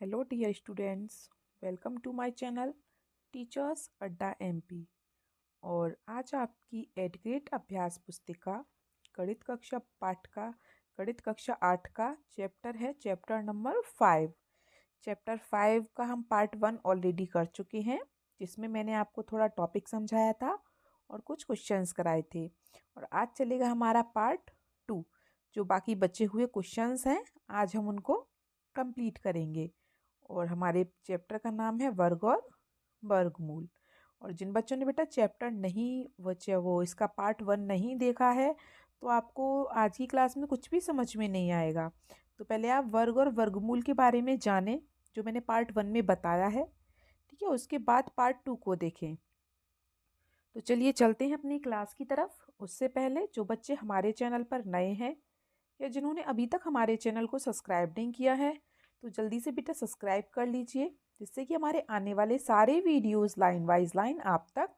Hello dear students, welcome to my channel Teachers Adda MP. और आज आपकी एड ग्रेड अभ्यास पुस्तिका गणित कक्षा पाठ का गणित कक्षा 8 का चैप्टर है, चैप्टर नंबर 5। चैप्टर 5 का हम पार्ट 1 ऑलरेडी कर चुके हैं, जिसमें मैंने आपको थोड़ा टॉपिक समझाया था और कुछ क्वेश्चंस कराए थे। और आज चलेगा हमारा पार्ट 2। जो बाकी बचे हुए क्वेश्चंस हैं, आज हम उनको कंप्लीट करेंगे। और हमारे चैप्टर का नाम है वर्ग और वर्गमूल। और जिन बच्चों ने बेटा चैप्टर नहीं वो इसका पार्ट 1 नहीं देखा है, तो आपको आज की क्लास में कुछ भी समझ में नहीं आएगा। तो पहले आप वर्ग और वर्गमूल के बारे में जानें, जो मैंने पार्ट 1 में बताया है, ठीक है। उसके बाद पार्ट 2 को देखें। तो चलिए चलते हैं अपनी क्लास की तरफ। उससे पहले जो बच्चे हमारे चैनल पर नए हैं या जिन्होंने अभी तक हमारे चैनल को सब्सक्राइब नहीं किया है, तो जल्दी से बेटा सब्सक्राइब कर लीजिए, जिससे कि हमारे आने वाले सारे वीडियोस लाइन वाइज लाइन आप तक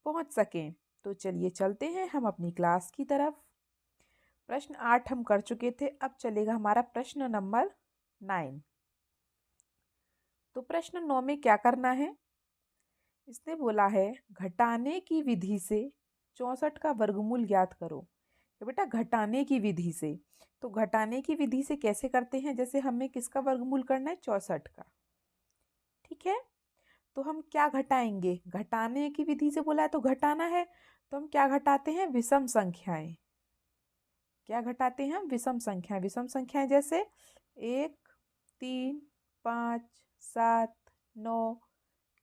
पहुंच सकें। तो चलिए चलते हैं हम अपनी क्लास की तरफ। प्रश्न 8 हम कर चुके थे, अब चलेगा हमारा प्रश्न नंबर 9। तो प्रश्न 9 में क्या करना है, इसने बोला है घटाने की विधि से 64 का वर्गमूल ज्ञात करो। तो बेटा घटाने की विधि से, तो घटाने की विधि से कैसे करते हैं, जैसे हमें किसका वर्गमूल करना है, 64 का, ठीक है। तो हम क्या घटाएंगे, घटाने की विधि से बोला है तो घटाना है, तो हम क्या घटाते हैं, विषम संख्याएं। क्या घटाते हैं हम, विषम संख्याएं। विषम संख्याएं जैसे 1, 3, 5, 7, 9,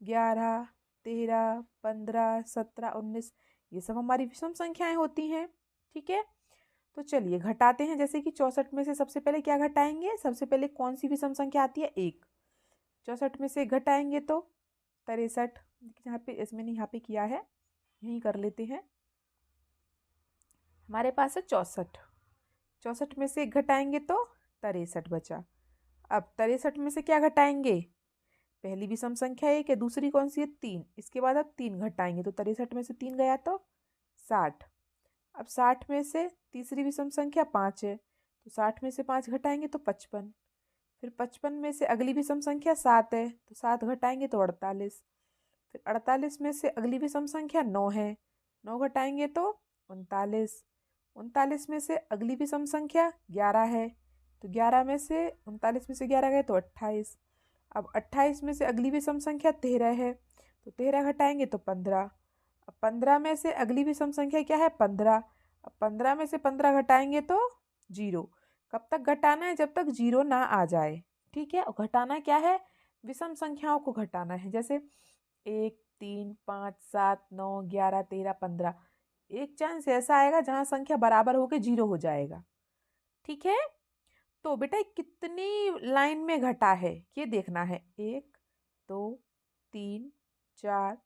11, 13, 15, 17, 19, ये सब हमारी विषम संख्याएं होती हैं, ठीक है। तो चलिए घटाते हैं। जैसे कि 64 में से सबसे पहले क्या घटाएंगे, सबसे पहले कौन सी विषम संख्या आती है, 1। 64 में से 1 घटाएंगे तो 63। यहाँ पे इसमें नहीं, यहाँ पे किया है, यहीं कर लेते हैं। हमारे पास है 64। 64 में से 1 घटाएंगे तो 63 बचा। अब 63 में से क्या घटाएंगे, पहली विषम संख्या 1 है, दूसरी कौन सी है, 3। इसके बाद अब 3 घटाएंगे तो 63 में से 3 गया तो 60। अब 60 में से तीसरी विषम संख्या 5 है, तो 60 में से 5 घटाएंगे तो 55। फिर 55 में से अगली विषम संख्या 7 है, तो 7 घटाएंगे तो 48। फिर 48 में से अगली विषम संख्या 9 है, 9 घटाएंगे तो 39। 39 में से अगली विषम संख्या 11 है, तो 11 में से 39 में से 11 गए तो 28। अब 28 में से अगली विषम संख्या 13 है, तो 13 घटाएंगे तो 15। अब 15 में से अगली विषम संख्या क्या है, 15। अब 15 में से 15 घटाएंगे तो 0। कब तक घटाना है, जब तक 0 ना आ जाए, ठीक है। और घटाना क्या है, विषम संख्याओं को घटाना है। जैसे 1, 3, 5, 7, 9, 11, 13, 15। एक चांस ऐसा आएगा जहां संख्या बराबर होकर 0 हो जाएगा, ठीक है। तो बेटा कितनी लाइन में घटा है ये देखना है, 1, 2, 3, 4,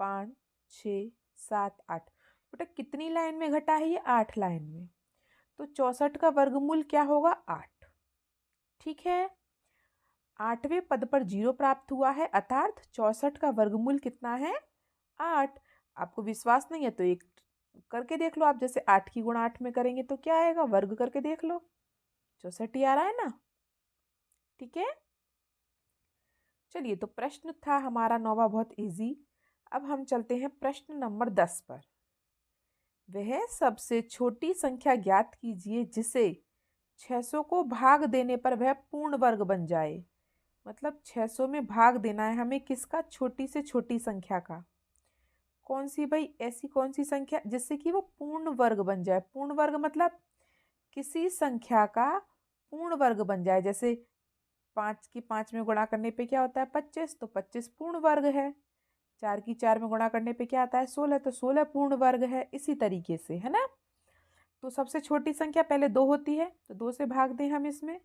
5, 6, 7, 8। बेटा कितनी लाइन में घटा है, ये 8 लाइन में। तो 64 का वर्गमूल क्या होगा, 8, ठीक है। 8वें पद पर 0 प्राप्त हुआ है, अर्थात 64 का वर्गमूल कितना है, 8। आपको विश्वास नहीं है तो एक करके देख लो आप, जैसे 8 की गुणा 8 में करेंगे तो क्या आएगा, वर्ग करके देख लो, 64 ही आ रहा है ना, ठीक है। चलिए, तो प्रश्न था हमारा 9वां बहुत इजी। अब हम चलते हैं प्रश्न नंबर 10 पर। वह सबसे छोटी संख्या ज्ञात कीजिए जिसे 600 को भाग देने पर वह पूर्ण वर्ग बन जाए। मतलब 600 में भाग देना है हमें किसका, छोटी से छोटी संख्या का। कौन सी भाई, ऐसी कौन सी संख्या जिससे कि वो पूर्ण वर्ग बन जाए। पूर्ण वर्ग मतलब किसी संख्या का पूर्ण वर्ग बन जाए। जैसे 5 की 5 में गुणा करने पे क्या होता है, 25, तो 25 पूर्ण वर्ग है। 4 की 4 में गुणा करने पे क्या आता है, 16, तो 16 पूर्ण वर्ग है। इसी तरीके से, है ना। तो सबसे छोटी संख्या पहले 2 होती है, तो 2 से भाग दें हम इसमें,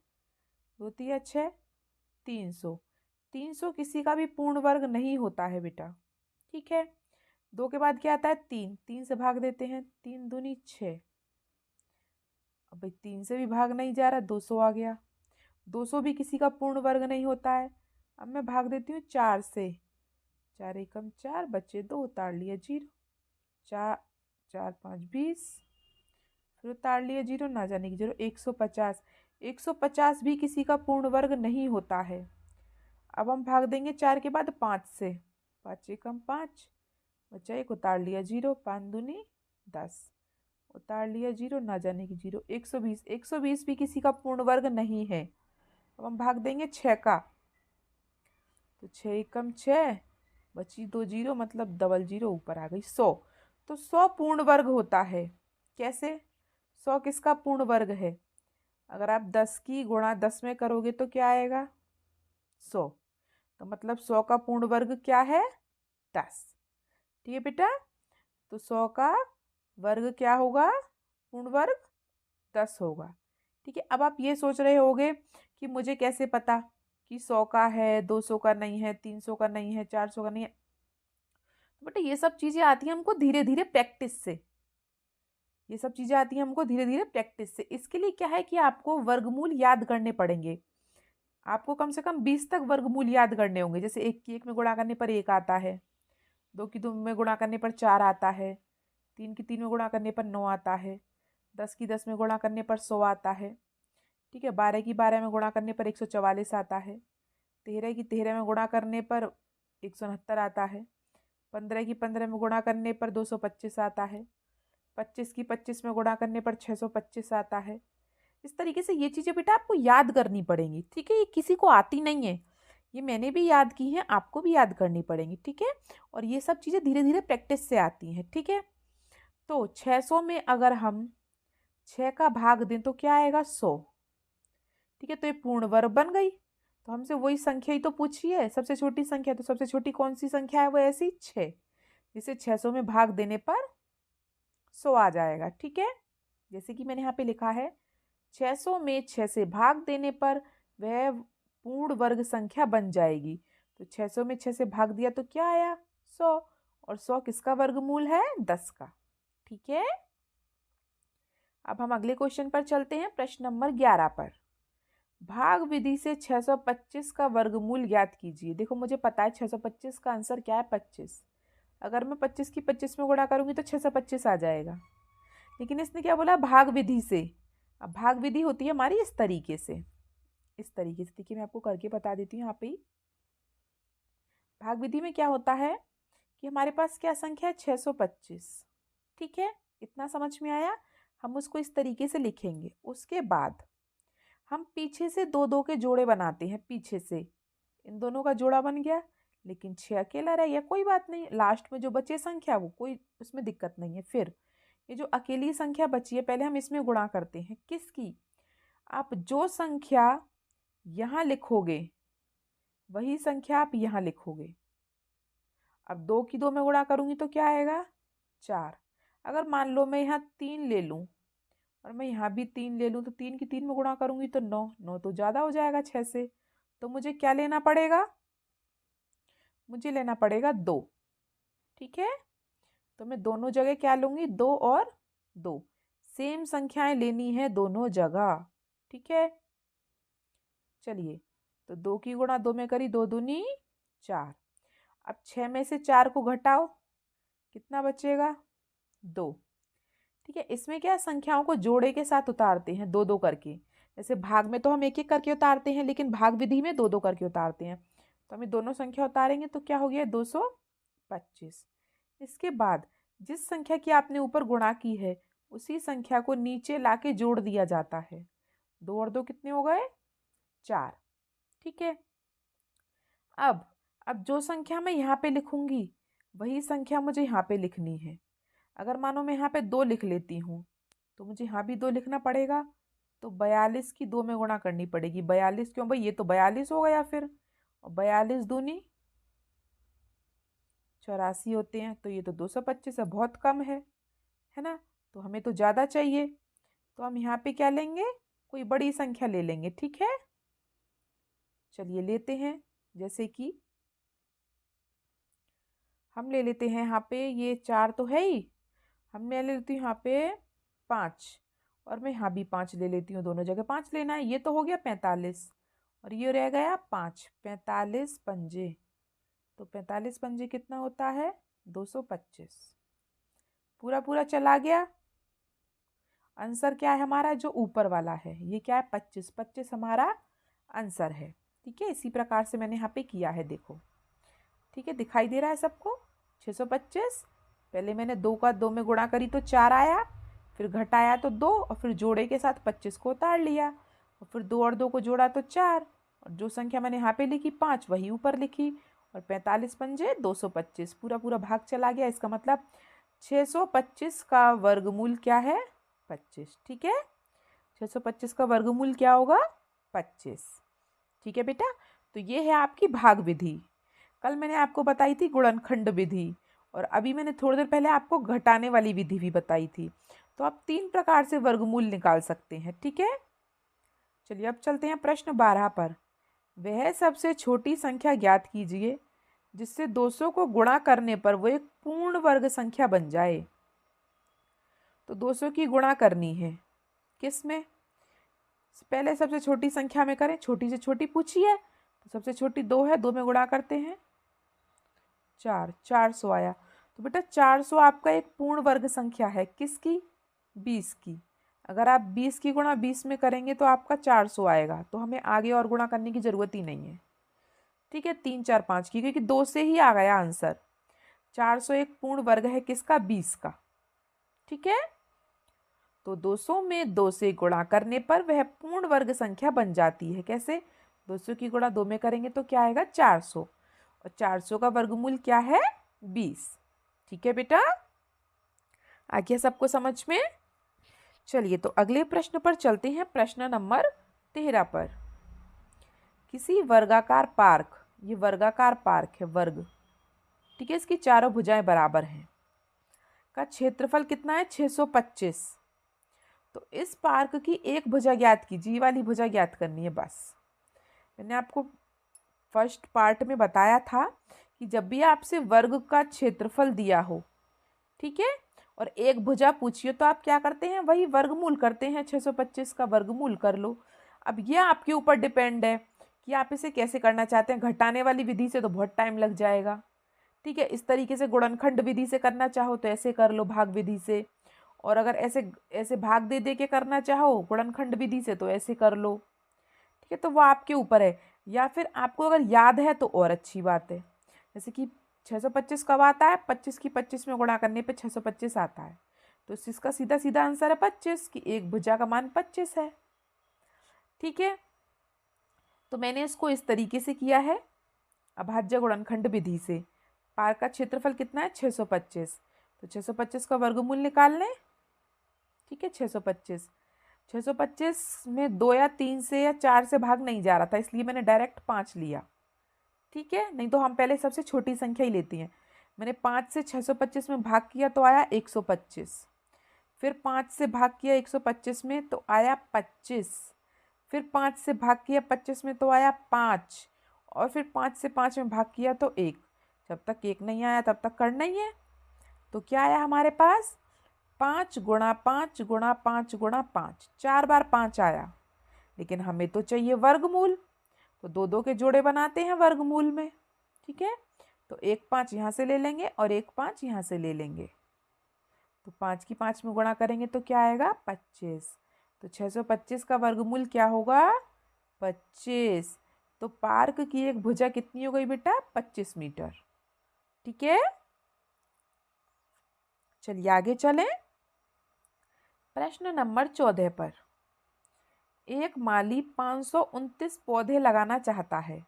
2 तिया 6, 300। 300 किसी का भी पूर्ण वर्ग नहीं होता है बेटा, ठीक है। 2 के बाद क्या आता है, 3, 3 से भाग देते हैं, 3 दूनी 6। अब भाई 3 से भी भाग नहीं जा रहा, 200 आ गया। 200 भी किसी का पूर्ण वर्ग नहीं होता है। अब मैं भाग देती हूँ 4 से, 4 एकम 4, बच्चे 2, उतार लिया 0। 4, 4, 5, 20, फिर उतार लिया 0, ना जाने की 0। 150, 150 भी किसी का पूर्ण वर्ग नहीं होता है। अब हम भाग देंगे 4 के बाद 5 से, 5 एकम 5, बच्चा एक उतार लिया 0, 5 दूनी 10, उतार लिया 0, ना जाने की 0, 120, 120 भी किसी का पूर्ण वर्ग नहीं है। अब हम भाग देंगे 6 का, तो 6 एकम 6, बची 2 0, मतलब डबल 0 ऊपर आ गई 100। तो 100 पूर्ण वर्ग होता है। कैसे? 100 किसका पूर्ण वर्ग है? अगर आप 10 की गुणा 10 में करोगे तो क्या आएगा? 100। तो मतलब 100 का पूर्ण वर्ग क्या है? 10। ठीक है बेटा, तो 100 का वर्ग क्या होगा? पूर्ण वर्ग 10 होगा। ठीक है, अब आप ये सोच रहे होगे कि मुझे कैसे पता कि 100 का है, 200 का नहीं है, 300 का नहीं है, 400 का नहीं है। तो बेटा ये सब चीज़ें आती हैं हमको धीरे धीरे प्रैक्टिस से, ये सब चीज़ें आती हैं हमको धीरे धीरे प्रैक्टिस से। इसके लिए क्या है कि आपको वर्गमूल याद करने पड़ेंगे। आपको कम से कम 20 तक वर्गमूल याद करने होंगे। जैसे 1 की 1 में गुणा करने पर 1 आता है, 2 की 2 में गुणा करने पर 4 आता है, 3 की 3 में गुणा करने पर 9 आता है, 10 की 10 में गुणा करने पर 100 आता है। ठीक है, 12 की 12 में गुणा करने पर 144 आता है, 13 की 13 में गुणा करने पर 169 आता है, 15 की 15 में गुणा करने पर 225 आता है, 25 की 25 में गुणा करने पर 625 आता है। इस तरीके से ये चीज़ें बेटा आपको याद करनी पड़ेंगी। ठीक है, ये किसी को आती नहीं है, ये मैंने भी याद की हैं, आपको भी याद करनी पड़ेंगी। ठीक है, और ये सब चीज़ें धीरे धीरे प्रैक्टिस से आती हैं। ठीक है, तो 600 में अगर हम 6 का भाग दें तो क्या आएगा? 100। ठीक है, तो ये पूर्ण वर्ग बन गई। तो हमसे वही संख्या ही तो पूछी है, सबसे छोटी संख्या। तो सबसे छोटी कौन सी संख्या है? वो ऐसी 6, जिसे 600 में भाग देने पर 100 आ जाएगा। ठीक है, जैसे कि मैंने यहाँ पे लिखा है 600 में 6 से भाग देने पर वह पूर्ण वर्ग संख्या बन जाएगी। तो 600 में 6 से भाग दिया तो क्या आया? 100। और 100 किसका वर्गमूल है? 10 का। ठीक है, अब हम अगले क्वेश्चन पर चलते हैं, प्रश्न नंबर 11 पर। भाग विधि से 625 का वर्गमूल ज्ञात कीजिए। देखो मुझे पता है 625 का आंसर क्या है? 25। अगर मैं 25 की 25 में गुणा करूंगी तो 625 आ जाएगा। लेकिन इसने क्या बोला? भाग विधि से। अब भाग विधि होती है हमारी इस तरीके से, इस तरीके से। देखिए मैं आपको करके बता देती हूँ यहाँ पे ही। भाग विधि में क्या होता है कि हमारे पास क्या संख्या है? 625। ठीक है, इतना समझ में आया? हम उसको इस तरीके से लिखेंगे। उसके बाद हम पीछे से दो दो के जोड़े बनाते हैं। पीछे से इन दोनों का जोड़ा बन गया, लेकिन 6 अकेला रह गया, कोई बात नहीं। लास्ट में जो बचे संख्या वो कोई उसमें दिक्कत नहीं है। फिर ये जो अकेली संख्या बची है, पहले हम इसमें गुणा करते हैं। किसकी? आप जो संख्या यहाँ लिखोगे वही संख्या आप यहाँ लिखोगे। अब 2 की 2 में गुणा करूंगी तो क्या आएगा? 4। अगर मान लो मैं यहाँ 3 ले लूँ और मैं यहाँ भी 3 ले लूँ, तो 3 की 3 में गुणा करूंगी तो 9। 9 तो ज़्यादा हो जाएगा 6 से, तो मुझे क्या लेना पड़ेगा? मुझे लेना पड़ेगा 2। ठीक है, तो मैं दोनों जगह क्या लूँगी? 2 और 2। सेम संख्याएं लेनी है दोनों जगह। ठीक है, चलिए, तो 2 की गुणा 2 में करी, 2 दूनी 4। अब 6 में से 4 को घटाओ, कितना बचेगा? 2। ठीक है, इसमें क्या संख्याओं को जोड़े के साथ उतारते हैं, दो दो करके। जैसे भाग में तो हम एक एक करके उतारते हैं, लेकिन भाग विधि में दो दो करके उतारते हैं। तो हम दोनों संख्या उतारेंगे तो क्या हो गया? 225। इसके बाद जिस संख्या की आपने ऊपर गुणा की है उसी संख्या को नीचे लाके जोड़ दिया जाता है। 2 और 2 कितने हो गए? 4। ठीक है, अब जो संख्या मैं यहाँ पे लिखूंगी वही संख्या मुझे यहाँ पे लिखनी है। अगर मानो मैं यहाँ पे 2 लिख लेती हूँ तो मुझे यहाँ भी 2 लिखना पड़ेगा। तो 42 की 2 में गुणा करनी पड़ेगी। 42 क्यों भाई? ये तो 42 हो गया फिर, और 42 दूनी 84 होते हैं, तो ये तो 225 है, बहुत कम है ना? तो हमें तो ज़्यादा चाहिए, तो हम यहाँ पे क्या लेंगे? कोई बड़ी संख्या ले लेंगे। ठीक है, चलिए लेते हैं। जैसे कि हम ले लेते हैं यहाँ पे, ये 4 तो है ही, हम ले लेती हूँ यहाँ पे 5, और मैं यहाँ भी 5 ले लेती हूँ। दोनों जगह 5 लेना है। ये तो हो गया 45, और ये रह गया 5। 45 पंजे, तो 45 पंजे कितना होता है? 225। पूरा पूरा चला गया। आंसर क्या है हमारा? जो ऊपर वाला है ये क्या है? 25। 25 हमारा आंसर है। ठीक है, इसी प्रकार से मैंने यहाँ पे किया है, देखो। ठीक है, दिखाई दे रहा है सबको। 625, पहले मैंने 2 का 2 में गुणा करी तो 4 आया, फिर घटाया तो 2, और फिर जोड़े के साथ 25 को उतार लिया, और फिर 2 और 2 को जोड़ा तो 4, और जो संख्या मैंने यहाँ पे लिखी 5 वही ऊपर लिखी, और 45 पंजे 225, पूरा पूरा भाग चला गया। इसका मतलब 625 का वर्गमूल क्या है? 25। ठीक है, 625 का वर्गमूल क्या होगा? 25। ठीक है बेटा, तो ये है आपकी भाग विधि। कल मैंने आपको बताई थी गुणनखंड विधि, और अभी मैंने थोड़ी देर पहले आपको घटाने वाली विधि भी बताई थी। तो आप 3 प्रकार से वर्गमूल निकाल सकते हैं। ठीक है, चलिए अब चलते हैं प्रश्न 12 पर। वह सबसे छोटी संख्या ज्ञात कीजिए जिससे 200 को गुणा करने पर वो एक पूर्ण वर्ग संख्या बन जाए। तो 200 की गुणा करनी है, किस में? पहले सबसे छोटी संख्या में करें, छोटी से छोटी पूछी है, तो सबसे छोटी 2 है, 2 में गुणा करते हैं 4, 400 आया। तो बेटा 400 आपका एक पूर्ण वर्ग संख्या है, किसकी? 20 की। अगर आप 20 की गुणा 20 में करेंगे तो आपका 400 आएगा, तो हमें आगे और गुणा करने की जरूरत ही नहीं है। ठीक है, 3 4 5 की, क्योंकि 2 से ही आ गया आंसर। 400 एक पूर्ण वर्ग है, किसका? 20 का। ठीक है, तो 200 में 2 से गुणा करने पर वह पूर्ण वर्ग संख्या बन जाती है। कैसे? 200 की गुणा 2 में करेंगे तो क्या आएगा? 400, और 400 का वर्गमूल क्या है? 20। ठीक है बेटा, आ गया सबको समझ में? चलिए तो अगले प्रश्न पर चलते हैं, प्रश्न नंबर 13 पर। किसी वर्गाकार पार्क, ये वर्गाकार पार्क है, वर्ग, ठीक है, इसकी चारों भुजाएं बराबर हैं, का क्षेत्रफल कितना है? 625। तो इस पार्क की एक भुजा ज्ञात कीजिए, ये वाली भुजा ज्ञात करनी है बस। मैंने आपको फर्स्ट पार्ट में बताया था कि जब भी आपसे वर्ग का क्षेत्रफल दिया हो, ठीक है, और एक भुजा पूछिए तो आप क्या करते हैं? वही वर्गमूल करते हैं, 625 का वर्गमूल कर लो। अब ये आपके ऊपर डिपेंड है कि आप इसे कैसे करना चाहते हैं। घटाने वाली विधि से तो बहुत टाइम लग जाएगा। ठीक है, इस तरीके से गुणनखंड विधि से करना चाहो तो ऐसे कर लो, भाग विधि से, और अगर ऐसे ऐसे भाग दे दे के करना चाहो गुणनखंड विधि से तो ऐसे कर लो। ठीक है, तो वो आपके ऊपर है, या फिर आपको अगर याद है तो और अच्छी बात है। जैसे कि 625 कब आता है? 25 की 25 में गुणा करने पे 625 आता है, तो इसका सीधा सीधा आंसर है 25, की एक भुजा का मान 25 है। ठीक है, तो मैंने इसको इस तरीके से किया है, अभाज्य गुणनखंड विधि से। पार्क का क्षेत्रफल कितना है? 625, तो 625 का वर्गमूल निकाल लें। ठीक है, 625, 625 में 2 या 3 से या 4 से भाग नहीं जा रहा था, इसलिए मैंने डायरेक्ट 5 लिया। ठीक है, नहीं तो हम पहले सबसे छोटी संख्या ही लेती हैं। मैंने 5 से 625 में भाग किया तो आया 125, फिर 5 से भाग किया 125 में तो आया 25, फिर 5 से भाग किया 25 में तो आया 5, और फिर 5 से 5 में भाग किया तो 1। जब तक 1 नहीं आया तब तक करना ही है। तो क्या आया हमारे पास? 5 गुणा 5 गुणा 5 गुणा 5, 4 बार 5 आया, लेकिन हमें तो चाहिए वर्गमूल, तो 2 2 के जोड़े बनाते हैं वर्गमूल में। ठीक है, तो 1 5 यहाँ से ले लेंगे और 1 5 यहाँ से ले लेंगे, तो 5 की 5 में गुणा करेंगे तो क्या आएगा? 25। तो 625 का वर्गमूल क्या होगा? 25। तो पार्क की एक भुजा कितनी हो गई बेटा? 25 मीटर। ठीक है, चलिए आगे चलें, प्रश्न नंबर 14 पर। एक माली 529 पौधे लगाना चाहता है।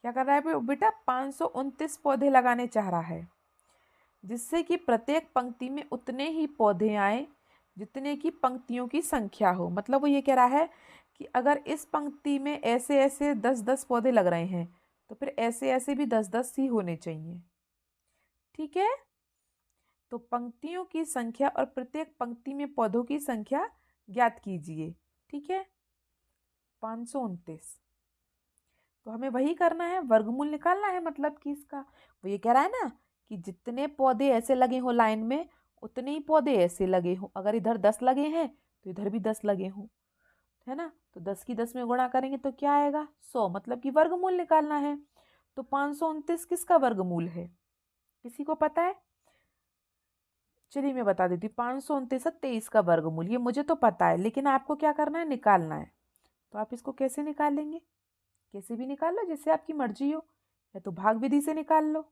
क्या कर रहा है बेटा? 529 पौधे लगाने चाह रहा है, जिससे कि प्रत्येक पंक्ति में उतने ही पौधे आए जितने की पंक्तियों की संख्या हो। मतलब वो ये कह रहा है कि अगर इस पंक्ति में ऐसे ऐसे 10-10 पौधे लग रहे हैं तो फिर ऐसे ऐसे भी 10-10 ही होने चाहिए। ठीक है, तो पंक्तियों की संख्या और प्रत्येक पंक्ति में पौधों की संख्या ज्ञात कीजिए। ठीक है, 529, तो हमें वही करना है, वर्गमूल निकालना है। मतलब कि इसका वो ये कह रहा है ना कि जितने पौधे ऐसे लगे हो लाइन में उतने ही पौधे ऐसे लगे हो। अगर इधर 10 लगे हैं तो इधर भी 10 लगे हो, है ना, तो 10 की 10 में गुणा करेंगे तो क्या आएगा? 100, मतलब कि वर्गमूल निकालना है। तो 529 किसका वर्गमूल है? किसी को पता है? चलिए मैं बता देती हूँ, 529 है 23 का वर्गमूल। ये मुझे तो पता है, लेकिन आपको क्या करना है? निकालना है। तो आप इसको कैसे निकालेंगे? कैसे भी निकाल लो, जैसे आपकी मर्जी हो, या तो भाग विधि से निकाल लो,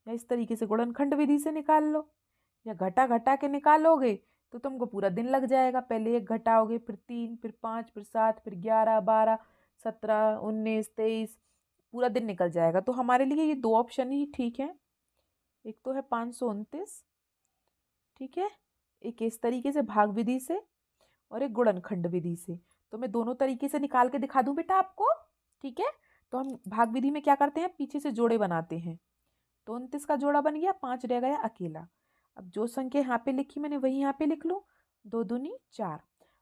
या इस तरीके से गुणनखंड विधि से निकाल लो, या घटा घटा के निकालोगे तो तुमको पूरा दिन लग जाएगा। पहले एक घटाओगे, फिर 3, फिर 5, फिर 7, फिर 11, 12, 17, 19, 23, पूरा दिन निकल जाएगा। तो हमारे लिए ये 2 ऑप्शन ही ठीक है। एक तो है 529, ठीक है, एक इस तरीके से भाग विधि से, और एक गुणनखंड विधि से। तो मैं दोनों तरीके से निकाल के दिखा दूं बेटा आपको, ठीक है। तो हम भाग विधि में क्या करते हैं, पीछे से जोड़े बनाते हैं। तो 29 का जोड़ा बन गया, 5 रह गया अकेला। अब जो संख्या यहाँ पे लिखी मैंने वही यहाँ पे लिख लूँ, 2 दूनी 4।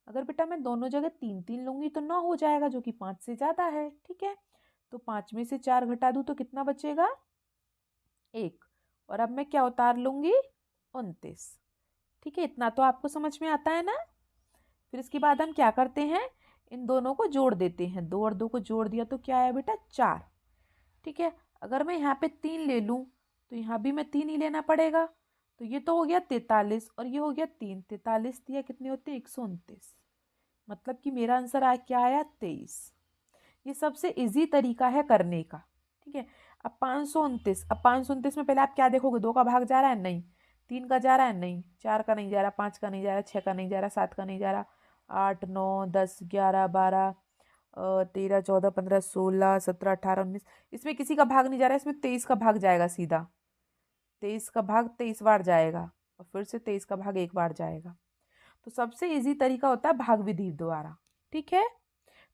अगर बेटा मैं दोनों जगह 3 3 लूंगी तो 9 हो जाएगा, जो कि 5 से ज़्यादा है, ठीक है। तो 5 में से 4 घटा दूँ तो कितना बचेगा, 1। और अब मैं क्या उतार लूंगी, 29, ठीक है। इतना तो आपको समझ में आता है ना। फिर इसके बाद हम क्या करते हैं, इन दोनों को जोड़ देते हैं। 2 और 2 को जोड़ दिया तो क्या आया बेटा, 4, ठीक है। अगर मैं यहाँ पे 3 ले लूँ तो यहाँ भी मैं 3 ही लेना पड़ेगा। तो ये तो हो गया 43 और ये हो गया 3, 43 दिया कितने होते हैं, 129। मतलब कि मेरा आंसर क्या आया, 23। ये सबसे इजी तरीका है करने का, ठीक है। अब 529, अब 529 में पहले आप क्या देखोगे, 2 का भाग जा रहा है, नहीं। 3 का जा रहा है, नहीं। 4 का नहीं जा रहा, 5 का नहीं जा रहा, 6 का नहीं जा रहा, 7 का नहीं जा रहा, 8, 9, 10, 11, 12, 13, 14, 15, 16, 17, 18, 19। इसमें किसी का भाग नहीं जा रहा है, इसमें 23 का भाग जाएगा सीधा। 23 का भाग 23 बार जाएगा, और फिर से 23 का भाग 1 बार जाएगा। तो सबसे इजी तरीका होता है भाग विधि द्वारा, ठीक है।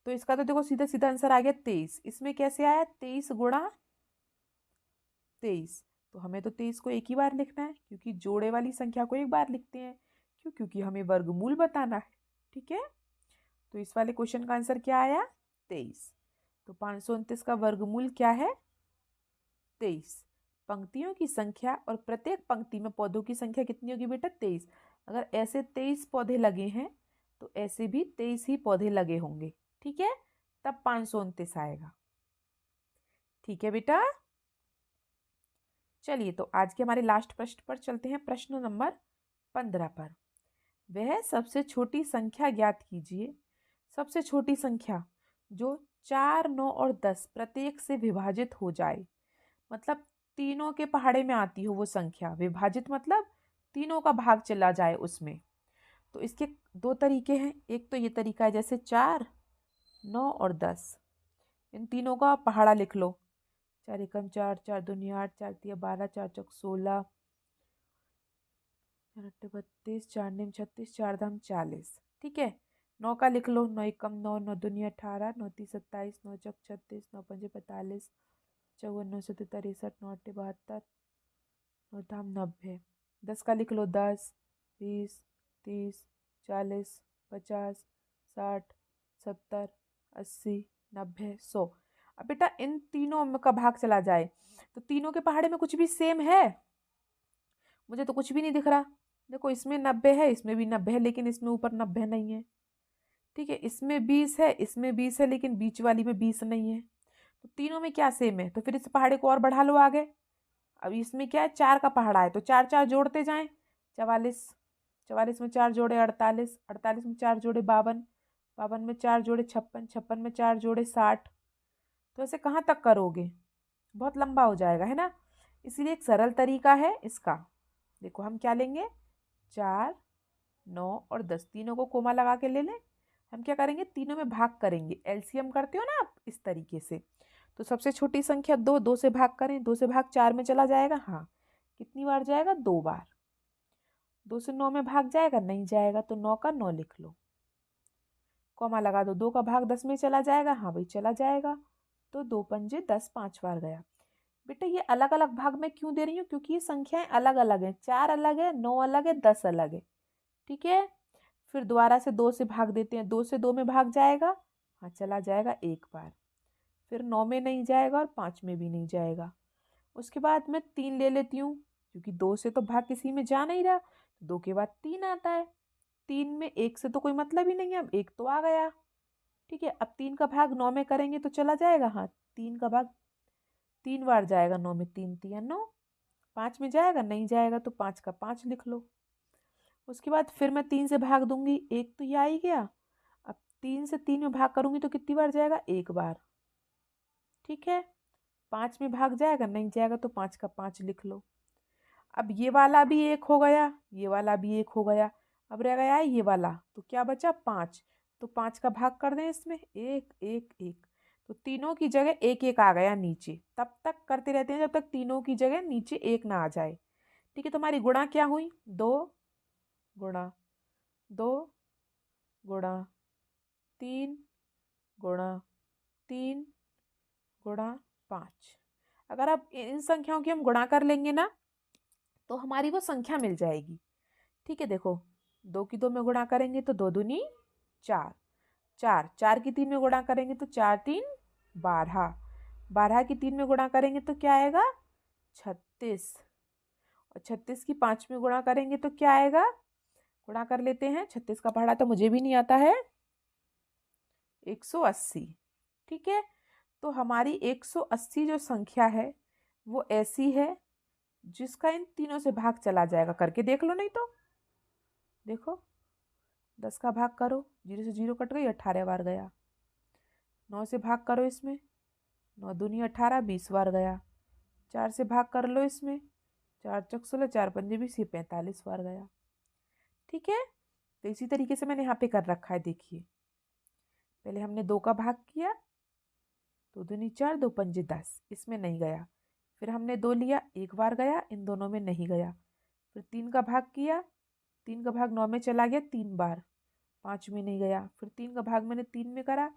तो इसका तो देखो सीधा सीधा आंसर आ गया 23। इसमें कैसे आया, 23 गुणा 23। तो हमें तो 23 को एक ही बार लिखना है, क्योंकि जोड़े वाली संख्या को एक बार लिखते हैं। क्यों, क्योंकि हमें वर्गमूल बताना है, ठीक है। तो इस वाले क्वेश्चन का आंसर क्या आया, 23। तो 529 का वर्गमूल क्या है, 23। पंक्तियों की संख्या और प्रत्येक पंक्ति में पौधों की संख्या कितनी होगी बेटा, 23। अगर ऐसे 23 पौधे लगे हैं तो ऐसे भी 23 ही पौधे लगे होंगे, ठीक है। तब 529 आएगा, ठीक है बेटा। चलिए तो आज के हमारे लास्ट प्रश्न पर चलते हैं, प्रश्न नंबर 15 पर। वह सबसे छोटी संख्या ज्ञात कीजिए, सबसे छोटी संख्या जो 4, 9 और 10 प्रत्येक से विभाजित हो जाए। मतलब तीनों के पहाड़े में आती हो वो संख्या, विभाजित मतलब तीनों का भाग चला जाए उसमें। तो इसके 2 तरीके हैं। एक तो ये तरीका है, जैसे 4, 9 और 10, इन तीनों का पहाड़ा लिख लो। 4 एकम 4, 4 दूनी 8, 4 तिया 12, 4 चौक 16, 4 अट्ठे 32, 4 निम 36, 4 धाम 40, ठीक है। 9 का लिख लो, 9 एकम 9, 9 दूनी 18, 9 ती 27, 9 चौक 36, 9 पंजे 45, 54, 9 सत्तर 63, 9 अट्ठे 72, 9 धाम 90। 10 का लिख लो, 10, 20, 30, 40, 50, 60, 70, 80, 90, 100। अब बेटा इन तीनों का भाग चला जाए तो तीनों के पहाड़े में कुछ भी सेम है, मुझे तो कुछ भी नहीं दिख रहा। देखो इसमें 90 है, इसमें भी 90 है, लेकिन इसमें ऊपर 90 नहीं है, ठीक है। इसमें 20 है, इसमें 20 है, लेकिन बीच वाली में 20 नहीं है। तो तीनों में क्या सेम है, तो फिर इस पहाड़े को और बढ़ा लो आगे। अब इसमें क्या है, 4 का पहाड़ा है तो 4 4 जोड़ते जाएं। 44, 44 में 4 जोड़े 48, 48 में 4 जोड़े 52, 52 में 4 जोड़े 56, 56 में 4 जोड़े 60। तो ऐसे कहाँ तक करोगे, बहुत लंबा हो जाएगा, है ना। इसीलिए एक सरल तरीका है इसका। देखो हम क्या लेंगे, 4, 9 और 10 तीनों को कोमा लगा के ले लें। हम क्या करेंगे, तीनों में भाग करेंगे, एलसीएम करते हो ना आप, इस तरीके से। तो सबसे छोटी संख्या 2, 2 से भाग करें, 2 से भाग 4 में चला जाएगा, हाँ। कितनी बार जाएगा, 2 बार। 2 से 9 में भाग जाएगा, नहीं जाएगा, तो 9 का 9 लिख लो, कॉमा लगा दो। 2 का भाग 10 में चला जाएगा, हाँ भाई चला जाएगा, तो 2 पंजे 10, 5 बार गया। बेटा ये अलग अलग भाग में क्यों दे रही हूँ, क्योंकि ये संख्याएं अलग अलग हैं। 4 अलग है, 9 अलग है, 10 अलग है, ठीक है। फिर दोबारा से 2 से भाग देते हैं, 2 से 2 में भाग जाएगा, हाँ चला जाएगा 1 बार। फिर 9 में नहीं जाएगा और 5 में भी नहीं जाएगा। उसके बाद मैं 3 ले लेती हूँ, क्योंकि 2 से तो भाग किसी में जा नहीं रहा, 2 के बाद 3 आता है। 3 में 1 से तो कोई मतलब ही नहीं है, अब 1 तो आ गया, ठीक है। अब 3 का भाग 9 में करेंगे तो चला जाएगा, हाँ 3 का भाग 3 बार जाएगा 9 में, 3 तिया 9। 5 में जाएगा, नहीं जाएगा, तो 5 का 5 लिख लो। उसके बाद फिर मैं 3 से भाग दूंगी, 1 तो ये आ ही गया। अब 3 से 3 में भाग करूँगी तो कितनी बार जाएगा? 1 बार। ठीक है, 5 में भाग जाएगा? नहीं जाएगा, तो 5 का 5 लिख लो। अब ये वाला भी 1 हो गया, ये वाला भी 1 हो गया, अब रह गया ये वाला, तो क्या बचा? 5। तो 5 का भाग कर दें इसमें, 1 1 1, तो तीनों की जगह 1 1 आ गया नीचे। तब तक करते रहते हैं जब तक तीनों की जगह नीचे 1 ना आ जाए। ठीक है, तुम्हारी गुणा क्या हुई? 2 गुणा 2 गुणा 3 गुणा 3 गुणा 5। अगर आप इन संख्याओं की हम गुणा कर लेंगे ना, तो हमारी वो संख्या मिल जाएगी। ठीक है, देखो 2 की 2 में गुणा करेंगे तो 2 दूनी 4, 4 4 की 3 में गुणा करेंगे तो 4 3 12, 12 की 3 में गुणा करेंगे तो क्या आएगा? 36, और 36 की 5 में गुणा करेंगे तो क्या आएगा? गुणा कर लेते हैं, 36 का पहाड़ा तो मुझे भी नहीं आता है, 180। ठीक है, तो हमारी 180 जो संख्या है वो ऐसी है जिसका इन तीनों से भाग चला जाएगा। करके देख लो, नहीं तो देखो 10 का भाग करो, 0 से 0 कट गई, 18 बार गया। 9 से भाग करो इसमें, 9 दूनी 18, 20 बार गया। 4 से भाग कर लो इसमें, 4 चौक 16, 4 पंजे 20, ये 45 बार गया। ठीक है, तो इसी तरीके से मैंने यहाँ पे कर रखा है। देखिए, पहले हमने 2 का भाग किया, 2 दूनी 4, 2 पंजे 10, इसमें नहीं गया। फिर हमने 2 लिया, 1 बार गया, इन दोनों में नहीं गया। फिर 3 का भाग किया, 3 का भाग 9 में चला गया 3 बार, 5 में नहीं गया। फिर 3 का भाग मैंने 3 में करा,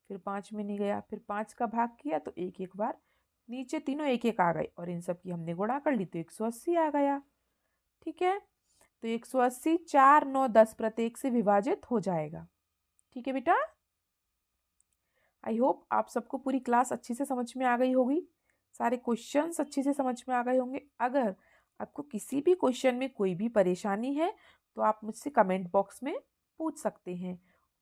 फिर 5 में नहीं गया। फिर 5 का भाग किया तो 1 1 बार, नीचे तीनों 1 1 आ गए, और इन सब की हमने गुणा कर ली तो 180 आ गया। ठीक है, तो 180 4 9 10 प्रत्येक से विभाजित हो जाएगा। ठीक है बेटा, आई होप आप सबको पूरी क्लास अच्छी से समझ में आ गई होगी, सारे क्वेश्चंस अच्छे से समझ में आ गए होंगे। अगर आपको किसी भी क्वेश्चन में कोई भी परेशानी है तो आप मुझसे कमेंट बॉक्स में पूछ सकते हैं।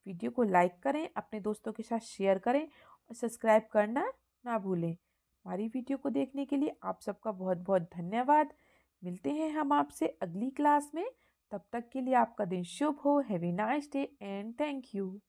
वीडियो को लाइक करें, अपने दोस्तों के साथ शेयर करें, और सब्सक्राइब करना ना भूलें। हमारी वीडियो को देखने के लिए आप सबका बहुत बहुत धन्यवाद। मिलते हैं हम आपसे अगली क्लास में, तब तक के लिए आपका दिन शुभ हो। Have a nice day and thank you.